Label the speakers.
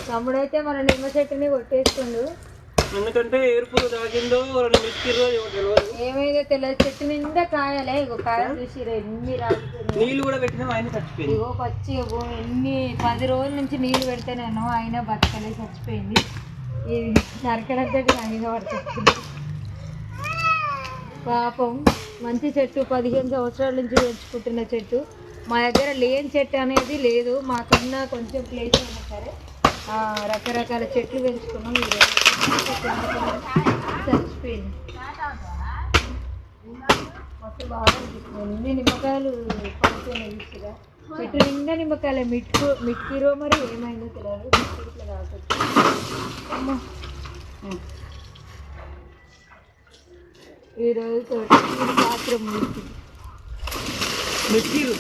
Speaker 1: తమ్ముడైతే మన నిమ్మ చెట్టుని కొట్టేస్తుండు.
Speaker 2: ఎందుకంటే ఏరుపు తాగిందో మిస్కిరో తెలియదు.
Speaker 1: ఏమైందో తెలియదు. చెట్టు నిండా కాయాలే. ఇగో కాయలు చూసి ఎన్ని రాలిపోయినాయి.
Speaker 2: నీళ్ళు కూడా పెట్టినా ఆయన చచ్చిపోయింది.
Speaker 1: ఇగో పచ్చి ఎన్ని 10 రోజుల నుంచి నీళ్ళు పెడితేనేమో అయినా బతకలే, చచ్చిపోయింది. ఇది నరకడంతో అయినా పడుతుంది. పాపం మంచి చెట్టు, 15 సంవత్సరాల నుంచి పెంచుకుంటున్న చెట్టు. మా దగ్గర లేని చెట్టు అనేది లేదు. మాకున్న కొంచెం ప్లేస్ అయినా సరే రకరకాల చెట్లు పెంచుకున్నాం. ఈరోజు చచ్చిపోయింది. మస్తు బాగా అనిపిస్తుంది. ఎన్ని నిమ్మకాయలు పడుతున్నాయి చూసిగా. చెట్టు నిండా నిమ్మకాయలు. మిట్కిరో మరి ఏమైందో తెలియదు. ఇట్లా కావచ్చు. అమ్మ ఈరోజు పాత్ర
Speaker 2: మిర్చిరు